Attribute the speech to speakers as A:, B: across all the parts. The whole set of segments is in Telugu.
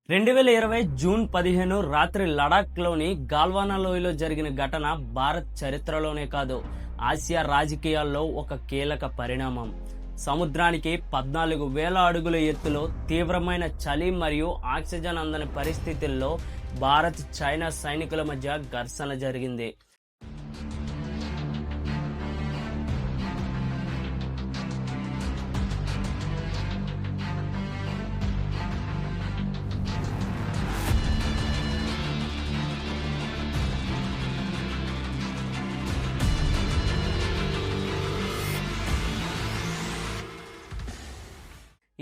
A: 2020 జూన్ 15 రాత్రి లడాఖ్లోని గాల్వానా లోయలో జరిగిన ఘటన భారత్ చరిత్రలోనే కాదు, ఆసియా రాజకీయాల్లో ఒక కీలక పరిణామం. సముద్రానికి 14,000 అడుగుల ఎత్తులో తీవ్రమైన చలి మరియు ఆక్సిజన్ అందని పరిస్థితుల్లో భారత్ చైనా సైనికుల మధ్య ఘర్షణ జరిగింది.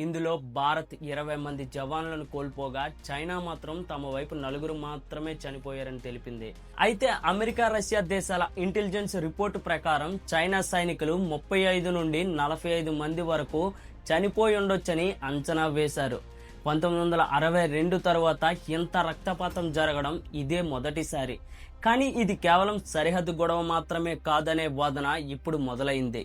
A: ఇందులో భారత్ 20 మంది జవాన్లను కోల్పోగా చైనా మాత్రం తమ వైపు 4 మాత్రమే చనిపోయారని తెలిపింది. అయితే అమెరికా, రష్యా దేశాల ఇంటెలిజెన్స్ రిపోర్టు ప్రకారం చైనా సైనికులు 35 నుండి 45 మంది వరకు చనిపోయి ఉండొచ్చని అంచనా వేశారు. 1962 తరువాత ఇంత రక్తపాతం జరగడం ఇదే మొదటిసారి. కానీ ఇది కేవలం సరిహద్దు గొడవ మాత్రమే కాదనే వాదన ఇప్పుడు మొదలైంది.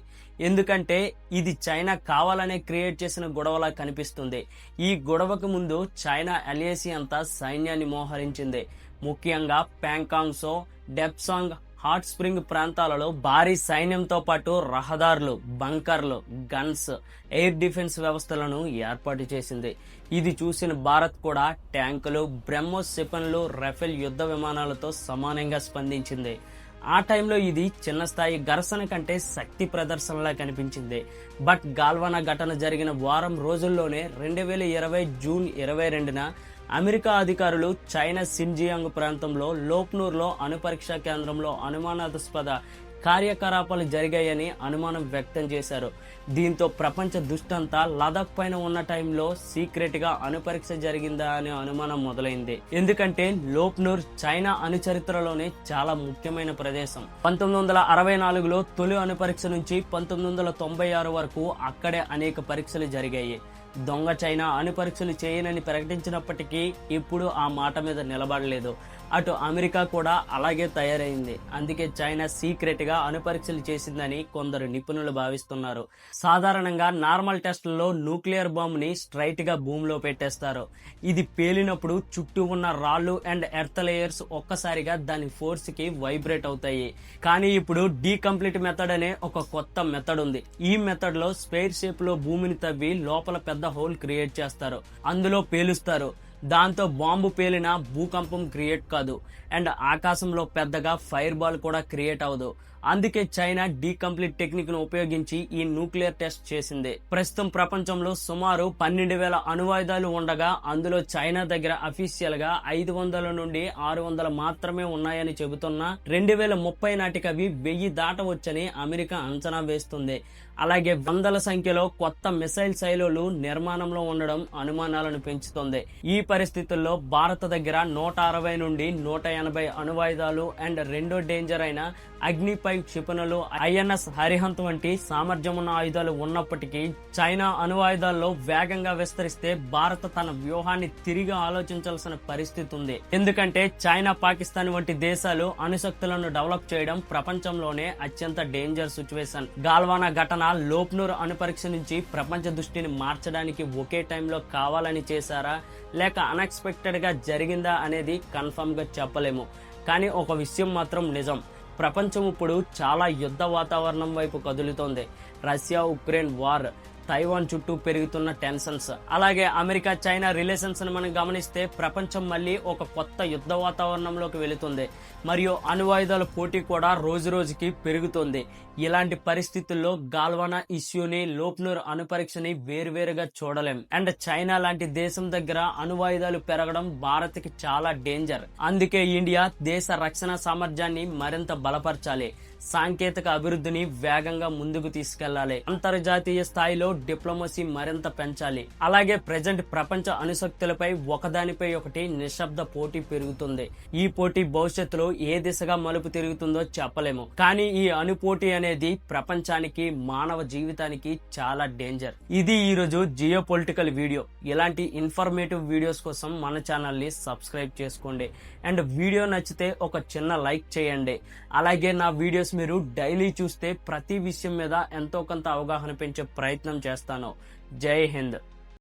A: ఎందుకంటే ఇది చైనా కావాలనే క్రియేట్ చేసిన గొడవలా కనిపిస్తుంది. ఈ గొడవకు ముందు చైనా ఎల్ఏసీ అంతా సైన్యాన్ని మోహరించింది. ముఖ్యంగా Pangong so, Depsang, hot spring ప్రాంతాలలో భారీ సైన్యంతో పాటు రహదారులు, బంకర్లు, గన్స్, ఎయిర్ డిఫెన్స్ వ్యవస్థలను ఏర్పాటు చేసింది. ఇది చూసిన భారత్ కూడా ట్యాంకులు, బ్రహ్మోస్ క్షిపణులు, రఫేల్ యుద్ధ విమానాలతో సమానంగా స్పందించింది. ఆ టైంలో ఇది చిన్న స్థాయి ఘర్షణ కంటే శక్తి ప్రదర్శనలా కనిపించింది. బట్ గాల్వానా ఘటన జరిగిన వారం రోజుల్లోనే 2020 జూన్ 22న అమెరికా అధికారులు చైనా షిన్జియాంగ్ ప్రాంతంలో లోప్నూర్లో అణుపరీక్షా కేంద్రంలో అనుమానాస్పద కార్యకలాపాలు జరిగాయని అనుమానం వ్యక్తం చేశారు. దీంతో ప్రపంచ దృష్టంతా లదాఖ్ పైన ఉన్న టైంలో సీక్రెట్ గా అణుపరీక్ష జరిగిందా అనే అనుమానం మొదలైంది. ఎందుకంటే లోప్నూర్ చైనా అణుచరిత్రలోనే చాలా ముఖ్యమైన ప్రదేశం. 1964లో తొలి అణుపరీక్ష నుంచి 1996 వరకు అక్కడే అనేక పరీక్షలు జరిగాయి. దొంగ చైనా అణుపరీక్షలు చేయనని ప్రకటించినప్పటికీ ఇప్పుడు ఆ మాట మీద నిలబడలేదు. అటు అమెరికా కూడా అలాగే తయారైంది. అందుకే చైనా సీక్రెట్ గా అణుపరీక్షలు చేసిందని కొందరు నిపుణులు భావిస్తున్నారు. సాధారణంగా నార్మల్ టెస్టుల్లో న్యూక్లియర్ బాంబ్ ని స్ట్రైట్ గా భూమిలో పెట్టేస్తారు. ఇది పేలినప్పుడు చుట్టూ ఉన్న రాళ్లు అండ్ ఎర్త్ లేయర్స్ ఒక్కసారిగా దాని ఫోర్స్ కి వైబ్రేట్ అవుతాయి. కానీ ఇప్పుడు డీకంప్లీట్ మెథడ్ అనే ఒక కొత్త మెథడ్ ఉంది. ఈ మెథడ్ లో స్పేర్ షేప్ లో భూమిని తవ్వి లోపల పెద్ద హోల్ క్రియేట్ చేస్తారు, అందులో పేలుస్తారు. దాంతో బాంబు పేలిన భూకంపం క్రియేట్ కాదు అండ్ ఆకాశంలో పెద్దగా ఫైర్ బాల్ కూడా క్రియేట్ అవ్వదు. అందుకే చైనా డీకంప్లీట్ టెక్నిక్ ను ఉపయోగించి ఈ న్యూక్లియర్ టెస్ట్ చేసింది. ప్రస్తుతం ప్రపంచంలో సుమారు 12,000 అణువాయుధాలు ఉండగా అందులో చైనా దగ్గర అఫీషియల్ గా 500 నుండి 600 మాత్రమే ఉన్నాయని చెబుతున్నా 2030 నాటికి అవి 1000 దాటవచ్చని అమెరికా అంచనా వేస్తుంది. అలాగే వందల సంఖ్యలో కొత్త మిసైల్ శైలులు నిర్మాణంలో ఉండడం అనుమానాలను పెంచుతోంది. ఈ పరిస్థితుల్లో భారత దగ్గర 160 నుండి 180 అణువాయుధాలు అండ్ రెండో డేంజర్ అయిన అగ్ని-5 క్షిపణులు, ఐఎన్ఎస్ హరిహంత్ వంటి సామర్థ్యం ఉన్న ఆయుధాలు ఉన్నప్పటికీ చైనా అణువాయుధాల్లో వేగంగా విస్తరిస్తే భారత్ తన వ్యూహాన్ని తిరిగి ఆలోచించాల్సిన పరిస్థితి ఉంది. ఎందుకంటే చైనా, పాకిస్తాన్ వంటి దేశాలు అణుశక్తులను డెవలప్ చేయడం ప్రపంచంలోనే అత్యంత డేంజర్ సిచ్యువేషన్. గాల్వానా ఘటన లోప్నూర్ అణుపరీక్ష నుంచి ప్రపంచ దృష్టిని మార్చడానికి ఒకే టైంలో కావాలని చేశారా లేక అన్ఎక్స్పెక్టెడ్ గా జరిగిందా అనేది కన్ఫర్మ్ గా చెప్పలేము. కానీ ఒక విషయం మాత్రం నిజం, ప్రపంచం ఇప్పుడు చాలా యుద్ధ వాతావరణం వైపు కదులుతోంది. రష్యా ఉక్రెయిన్ వార్, తైవాన్ చుట్టూ పెరుగుతున్న టెన్షన్స్, అలాగే అమెరికా చైనా రిలేషన్స్ ని మనం గమనిస్తే ప్రపంచం మళ్ళీ ఒక కొత్త యుద్ధ వాతావరణంలోకి వెళుతుంది. మరియు అణువాయుధాల పోటీ కూడా రోజు రోజుకి పెరుగుతుంది. ఇలాంటి పరిస్థితుల్లో గాల్వానా ఇష్యూని, లోప్నూర్ అణుపరీక్షని వేరువేరుగా చూడలేం. అండ్ చైనా లాంటి దేశం దగ్గర అణువాయుధాలు పెరగడం భారత్ కి చాలా డేంజర్. అందుకే ఇండియా దేశ రక్షణ సామర్థ్యాన్ని మరింత బలపరచాలి, సాంకేతిక అభివృద్ధిని వేగంగా ముందుకు తీసుకెళ్లాలి, అంతర్జాతీయ స్థాయిలో డిప్లొమసీ మరింత పెంచాలి. అలాగే ప్రెజెంట్ ప్రపంచ అణుశక్తులపై ఒకదానిపై ఒకటి నిశ్శబ్ద పోటీ పెరుగుతుంది. ఈ పోటీ భవిష్యత్తులో ఏ దిశగా మలుపు తిరుగుతుందో చెప్పలేము. కానీ ఈ అణు పోటీ అనేది ప్రపంచానికి, మానవ జీవితానికి చాలా డేంజర్. ఇది ఈ రోజు జియో పొలిటికల్ వీడియో. ఇలాంటి ఇన్ఫర్మేటివ్ వీడియోస్ కోసం మన ఛానల్ ని సబ్స్క్రైబ్ చేసుకోండి. అండ్ వీడియో నచ్చితే ఒక చిన్న లైక్ చేయండి. అలాగే నా వీడియోస్ మీరు డైలీ చూస్తే ప్రతి విషయం మీద ఎంతో కొంత అవగాహన పెంచే ప్రయత్నం చేస్తాను. జై హింద్.